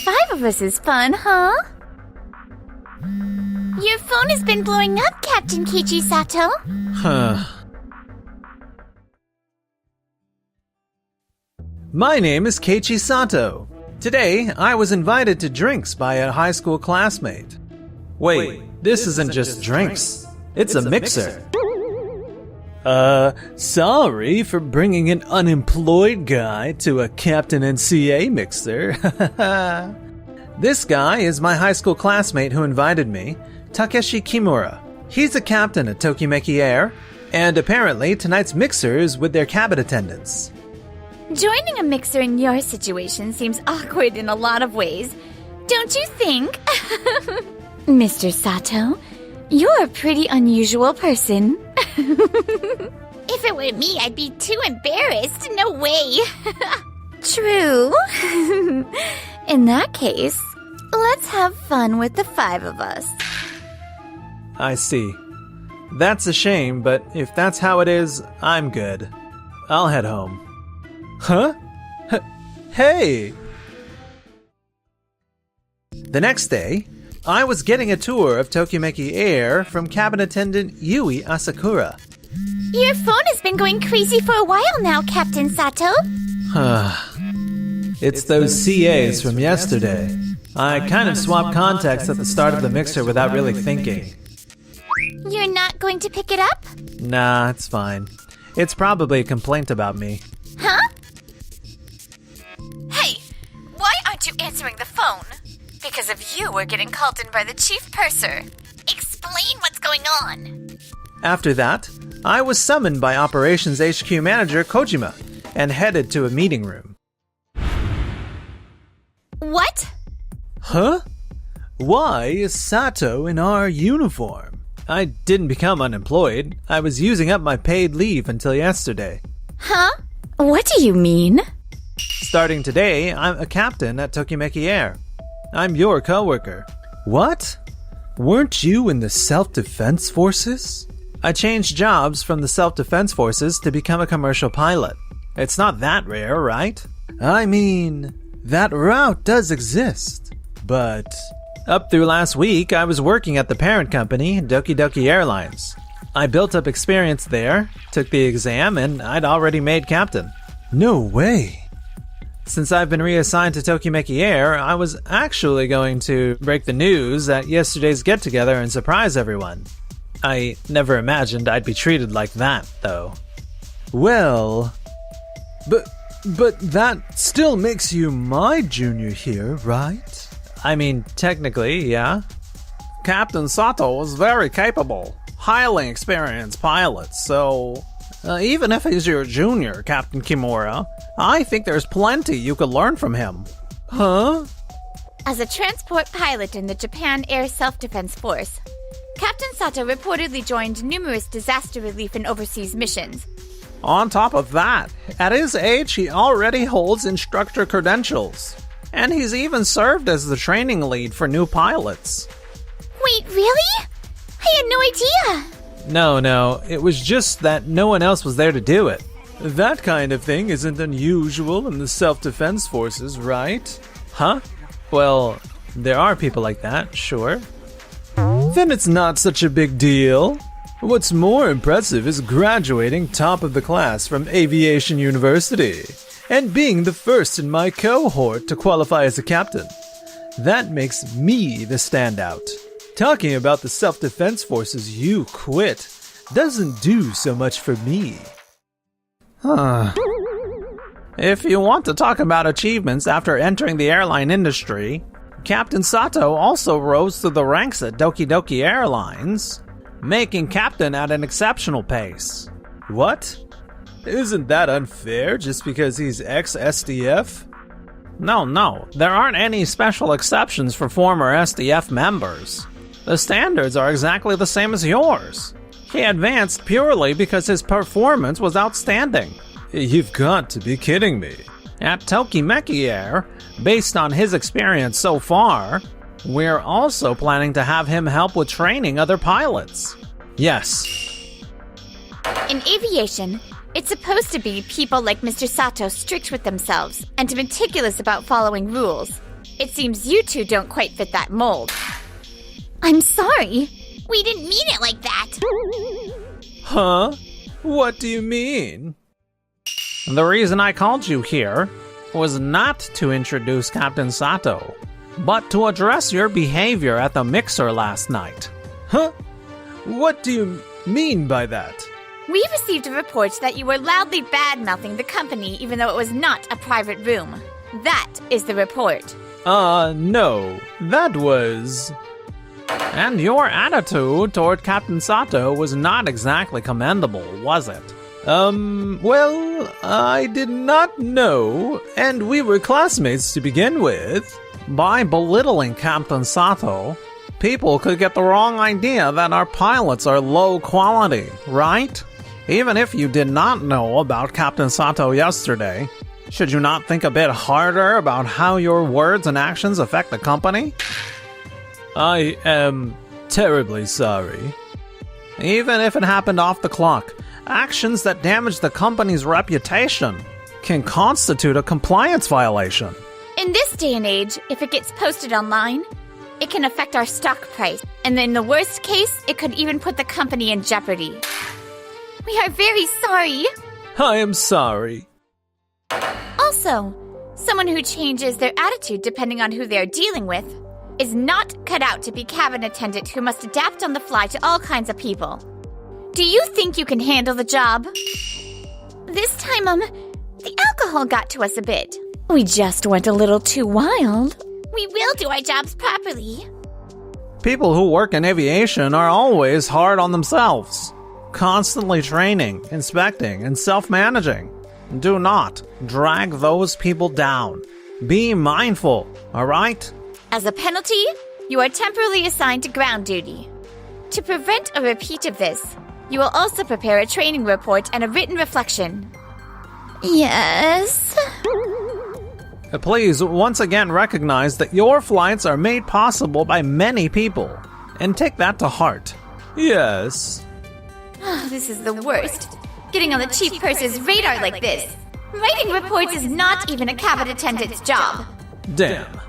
5 of us is fun, huh? Your phone has been blowing up, Captain Keiichi Sato. My name is Keiichi Sato. Today, I was invited to drinks by a high school classmate. Wait, this isn't just drinks. It's a mixer. Sorry for bringing an unemployed guy to a Captain NCA mixer. This guy is my high school classmate who invited me, Takeshi Kimura. He's a captain at Tokimeki Air, and apparently tonight's mixer is with their cabin attendants. Joining a mixer in your situation seems awkward in a lot of ways, don't you think? Mr. Sato, you're a pretty unusual person. If it were me, I'd be too embarrassed. No way. True. In that case, let's have fun with the 5 of us. I see. That's a shame, but if that's how it is, I'm good. I'll head home. Huh? Hey! The next day, I was getting a tour of Tokimeki Air from cabin attendant Yui Asakura. Your phone has been going crazy for a while now, Captain Sato. It's those CAs from yesterday. I kind of swapped contacts at the start of the mixer without really thinking. You're not going to pick it up? Nah, it's fine. It's probably a complaint about me. Huh? Hey, why aren't you answering the phone? Because of you, we're getting called in by the chief purser. Explain what's going on. After that, I was summoned by Operations HQ Manager Kojima and headed to a meeting room. What? Huh? Why is Sato in our uniform? I didn't become unemployed. I was using up my paid leave until yesterday. Huh? What do you mean? Starting today, I'm a captain at Tokimeki Air. I'm your coworker. What? Weren't you in the self-defense forces? I changed jobs from the self-defense forces to become a commercial pilot. It's not that rare, right? I mean, that route does exist. But up through last week, I was working at the parent company, Doki Doki Airlines. I built up experience there, took the exam, and I'd already made captain. No way. Since I've been reassigned to Tokimeki Air, I was actually going to break the news at yesterday's get-together and surprise everyone. I never imagined I'd be treated like that, though. Well, but that still makes you my junior here, right? I mean, technically, yeah. Captain Sato is very capable, highly experienced pilot, so even if he's your junior, Captain Kimura, I think there's plenty you could learn from him. Huh? As a transport pilot in the Japan Air Self-Defense Force, Captain Sato reportedly joined numerous disaster relief and overseas missions. On top of that, at his age, he already holds instructor credentials. And he's even served as the training lead for new pilots. Wait, really? I had no idea. No, it was just that no one else was there to do it. That kind of thing isn't unusual in the self-defense forces, right? Huh? Well, there are people like that, sure. Then it's not such a big deal. What's more impressive is graduating top of the class from Aviation University and being the first in my cohort to qualify as a captain. That makes me the standout. Talking about the self-defense forces you quit doesn't do so much for me. If you want to talk about achievements after entering the airline industry, Captain Sato also rose through the ranks at Doki Doki Airlines, making captain at an exceptional pace. What? Isn't that unfair just because he's ex-SDF? No, there aren't any special exceptions for former SDF members. The standards are exactly the same as yours. He advanced purely because his performance was outstanding. You've got to be kidding me. At Tokimeki Air, based on his experience so far, we're also planning to have him help with training other pilots. Yes. In aviation, it's supposed to be people like Mr. Sato strict with themselves and meticulous about following rules. It seems you two don't quite fit that mold. I'm sorry. We didn't mean it like that. Huh? What do you mean? The reason I called you here was not to introduce Captain Sato, but to address your behavior at the mixer last night. Huh? What do you mean by that? We received a report that you were loudly bad-mouthing the company even though it was not a private room. That is the report. No. That was... And your attitude toward Captain Sato was not exactly commendable, was it? Well, I did not know, and we were classmates to begin with. By belittling Captain Sato, people could get the wrong idea that our pilots are low quality, right? Even if you did not know about Captain Sato yesterday, should you not think a bit harder about how your words and actions affect the company? I am terribly sorry. Even if it happened off the clock, actions that damage the company's reputation can constitute a compliance violation. In this day and age, if it gets posted online, it can affect our stock price. And in the worst case, it could even put the company in jeopardy. We are very sorry. I am sorry. Also, someone who changes their attitude depending on who they're dealing with is not cut out to be cabin attendant who must adapt on the fly to all kinds of people. Do you think you can handle the job? This time, the alcohol got to us a bit. We just went a little too wild. We will do our jobs properly. People who work in aviation are always hard on themselves, constantly training, inspecting, and self-managing. Do not drag those people down. Be mindful, alright? As a penalty, you are temporarily assigned to ground duty. To prevent a repeat of this, you will also prepare a training report and a written reflection. Yes? Please once again recognize that your flights are made possible by many people, and take that to heart. Yes. This is the worst. Getting on the chief purser's radar like this. Writing reports is not even a cabin attendant's job. Damn.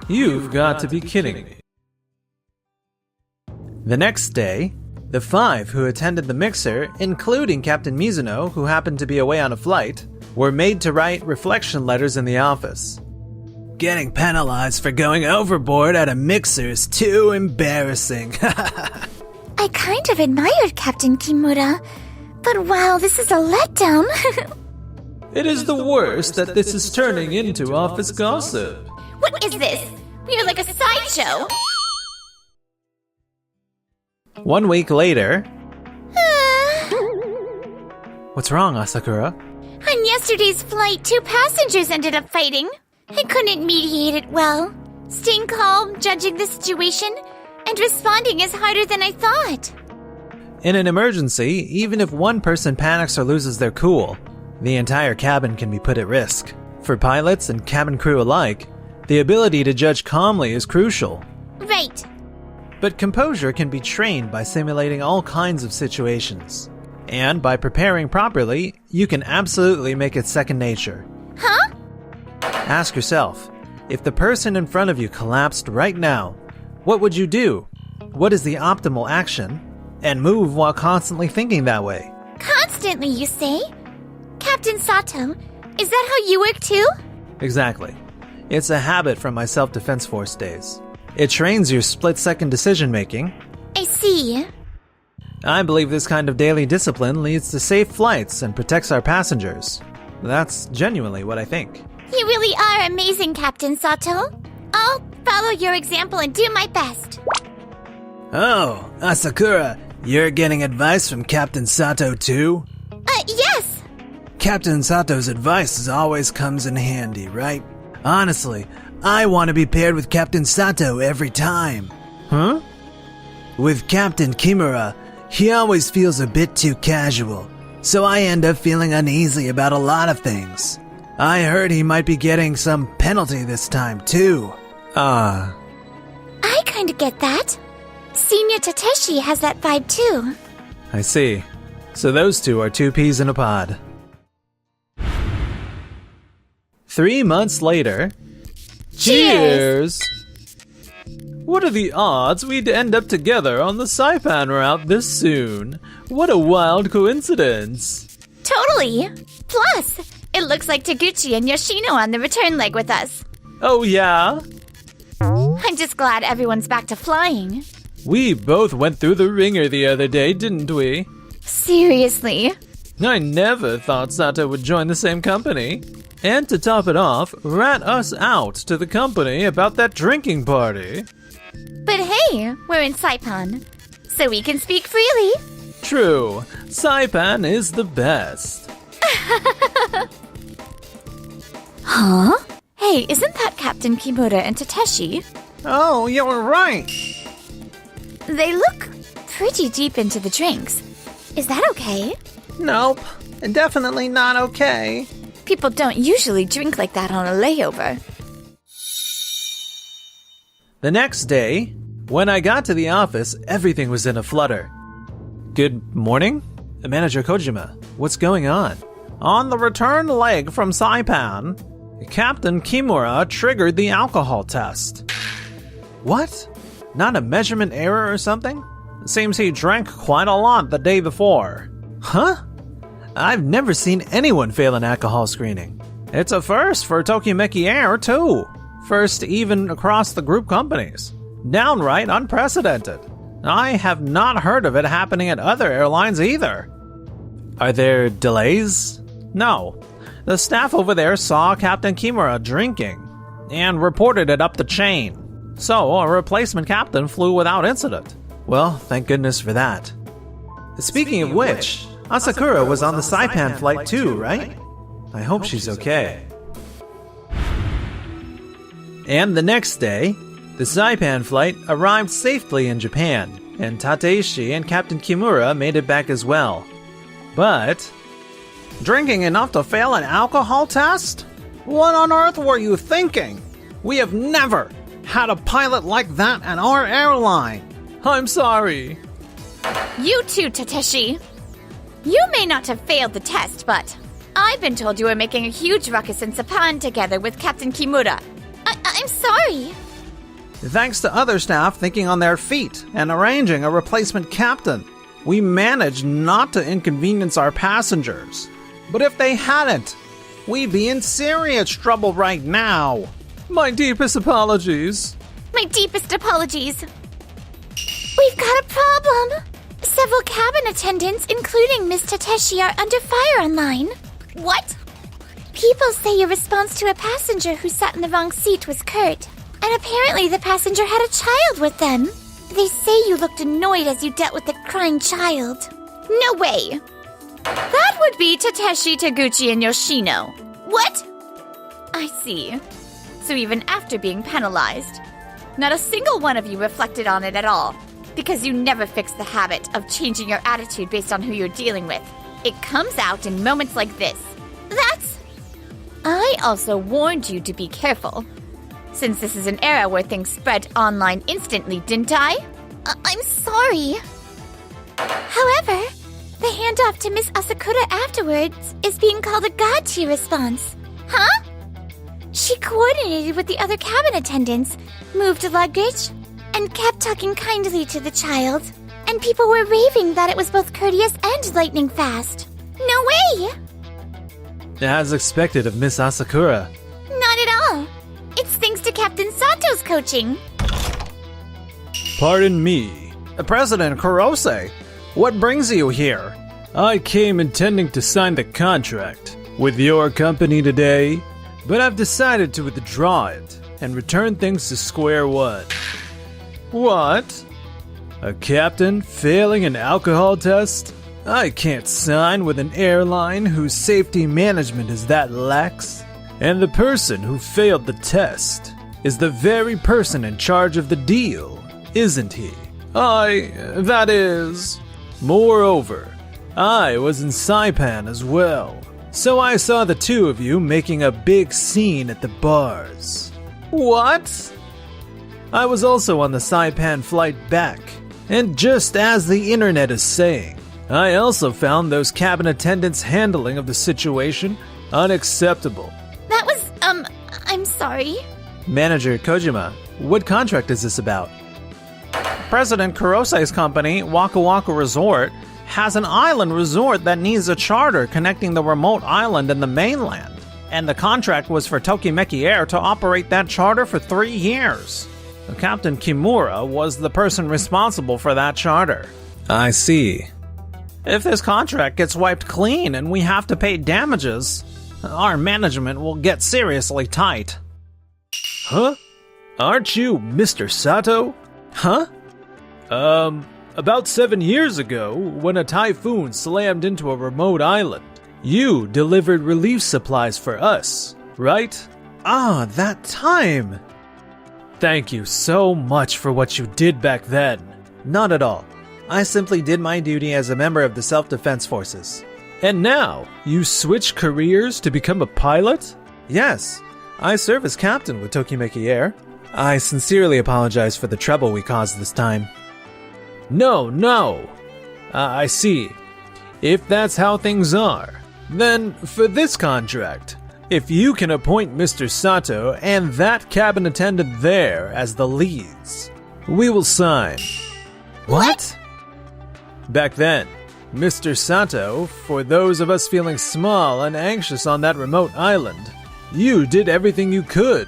You've got to be kidding me. The next day, the 5 who attended the mixer, including Captain Mizuno, who happened to be away on a flight, were made to write reflection letters in the office. Getting penalized for going overboard at a mixer is too embarrassing. I kind of admired Captain Kimura, but wow, this is a letdown. It is the worst that this is turning into office gossip. What is this? We are like a sideshow. 1 week later... What's wrong, Asakura? On yesterday's flight, 2 passengers ended up fighting. I couldn't mediate it well. Staying calm, judging the situation, and responding is harder than I thought. In an emergency, even if one person panics or loses their cool, the entire cabin can be put at risk. For pilots and cabin crew alike, the ability to judge calmly is crucial. Right. But composure can be trained by simulating all kinds of situations. And by preparing properly, you can absolutely make it second nature. Huh? Ask yourself, if the person in front of you collapsed right now, what would you do? What is the optimal action? And move while constantly thinking that way. Constantly, you say? Captain Sato, is that how you work too? Exactly. It's a habit from my self-defense force days. It trains your split-second decision-making. I see. I believe this kind of daily discipline leads to safe flights and protects our passengers. That's genuinely what I think. You really are amazing, Captain Sato. I'll follow your example and do my best. Oh, Asakura, you're getting advice from Captain Sato too? Yes. Captain Sato's advice always comes in handy, right? Honestly, I want to be paired with Captain Sato every time. Huh? With Captain Kimura, he always feels a bit too casual, so I end up feeling uneasy about a lot of things. I heard he might be getting some penalty this time too. I kinda get that. Senior Tateshi has that vibe too. I see. So those two are 2 peas in a pod. 3 months later... Cheers! What are the odds we'd end up together on the Saipan route this soon? What a wild coincidence! Totally! Plus, it looks like Taguchi and Yoshino on the return leg with us. Oh yeah? I'm just glad everyone's back to flying. We both went through the ringer the other day, didn't we? Seriously? I never thought Sato would join the same company. And to top it off, rat us out to the company about that drinking party. But hey, we're in Saipan, so we can speak freely. True, Saipan is the best. Huh? Hey, isn't that Captain Kimura and Tateshi? Oh, you were right. They look pretty deep into the drinks. Is that okay? Nope, definitely not okay. People don't usually drink like that on a layover. The next day, when I got to the office, everything was in a flutter. Good morning? Manager Kojima, what's going on? On the return leg from Saipan, Captain Kimura triggered the alcohol test. What? Not a measurement error or something? Seems he drank quite a lot the day before. Huh? I've never seen anyone fail an alcohol screening. It's a first for Tokimeki Air, too. First even across the group companies. Downright unprecedented. I have not heard of it happening at other airlines either. Are there delays? No. The staff over there saw Captain Kimura drinking and reported it up the chain. So a replacement captain flew without incident. Well, thank goodness for that. Speaking of which, Asakura was on the Saipan flight too, right? I hope she's okay. And the next day, the Saipan flight arrived safely in Japan, and Tateshi and Captain Kimura made it back as well. But drinking enough to fail an alcohol test? What on earth were you thinking? We have never had a pilot like that at our airline. I'm sorry. You too, Tateshi. You may not have failed the test, but I've been told you were making a huge ruckus in Saipan together with Captain Kimura. I'm sorry. Thanks to other staff thinking on their feet and arranging a replacement captain, we managed not to inconvenience our passengers. But if they hadn't, we'd be in serious trouble right now. My deepest apologies. My deepest apologies. We've got a problem. Several cabin attendants, including Miss Tateshi, are under fire online. What? People say your response to a passenger who sat in the wrong seat was curt, and apparently the passenger had a child with them. They say you looked annoyed as you dealt with the crying child. No way! That would be Tateshi, Taguchi, and Yoshino. What? I see. So even after being penalized, not a single one of you reflected on it at all, because you never fix the habit of changing your attitude based on who you're dealing with. It comes out in moments like this. I also warned you to be careful, since this is an era where things spread online instantly, didn't I? I'm sorry. However, the handoff to Miss Asakura afterwards is being called a god tier response. Huh? She coordinated with the other cabin attendants, moved luggage, and kept talking kindly to the child. And people were raving that it was both courteous and lightning fast. No way! As expected of Miss Asakura. Not at all. It's thanks to Captain Sato's coaching. Pardon me. President Kurose, what brings you here? I came intending to sign the contract with your company today, but I've decided to withdraw it and return things to square one. What? A captain failing an alcohol test? I can't sign with an airline whose safety management is that lax. And the person who failed the test is the very person in charge of the deal, isn't he? That is... Moreover, I was in Saipan as well, so I saw the two of you making a big scene at the bars. What? I was also on the Saipan flight back, and just as the internet is saying, I also found those cabin attendants' handling of the situation unacceptable. That was, I'm sorry. Manager Kojima, what contract is this about? President Kurose's company, Waka Waka Resort, has an island resort that needs a charter connecting the remote island and the mainland. And the contract was for Tokimeki Air to operate that charter for 3 years. Captain Kimura was the person responsible for that charter. I see. If this contract gets wiped clean and we have to pay damages, our management will get seriously tight. Huh? Aren't you Mr. Sato? Huh? About 7 years ago, when a typhoon slammed into a remote island, you delivered relief supplies for us, right? Ah, that time! Thank you so much for what you did back then. Not at all. I simply did my duty as a member of the Self-Defense Forces. And now, you switch careers to become a pilot? Yes, I serve as captain with Tokimeki Air. I sincerely apologize for the trouble we caused this time. No. I see. If that's how things are, then for this contract, if you can appoint Mr. Sato and that cabin attendant there as the leads, we will sign. What? Back then, Mr. Sato, for those of us feeling small and anxious on that remote island, you did everything you could.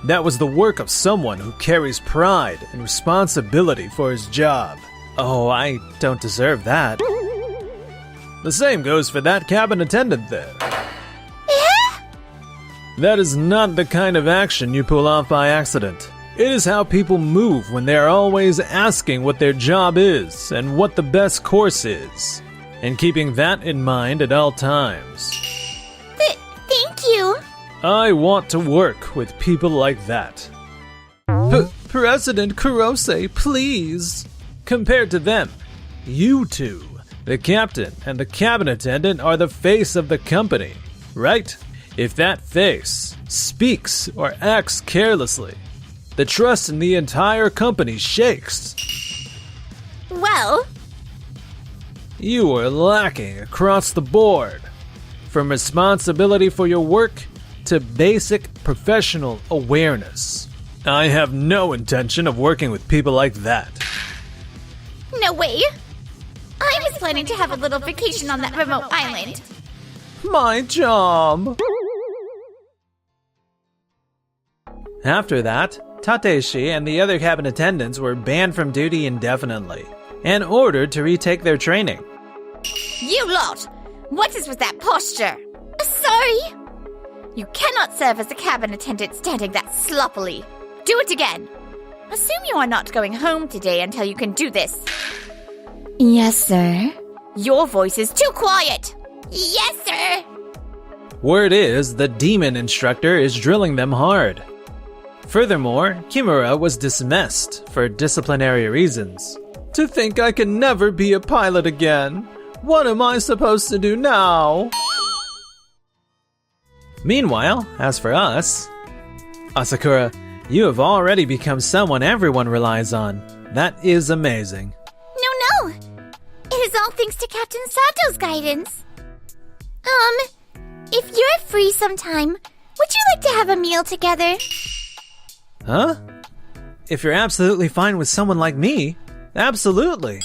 That was the work of someone who carries pride and responsibility for his job. Oh, I don't deserve that. The same goes for that cabin attendant there. Yeah? That is not the kind of action you pull off by accident. It is how people move when they are always asking what their job is and what the best course is, and keeping that in mind at all times. Thank you. I want to work with people like that. President Kurose, please. Compared to them, you two, the captain and the cabin attendant, are the face of the company, right? If that face speaks or acts carelessly, the trust in the entire company shakes. Well, You are lacking across the board. From responsibility for your work to basic professional awareness. I have no intention of working with people like that. no way. I was planning to have a little vacation on that remote island. My job! After that, Tateshi and the other cabin attendants were banned from duty indefinitely and ordered to retake their training. You lot! What is with that posture? Sorry! You cannot serve as a cabin attendant standing that sloppily. Do it again. Assume you are not going home today until you can do this. Yes, sir. Your voice is too quiet. Yes, sir. Word is, the demon instructor is drilling them hard. Furthermore, Kimura was dismissed for disciplinary reasons. To think I can never be a pilot again. What am I supposed to do now? Meanwhile, as for us, Asakura, you have already become someone everyone relies on. That is amazing. No. It is all thanks to Captain Sato's guidance. If you're free sometime, would you like to have a meal together? Huh? If you're absolutely fine with someone like me, absolutely.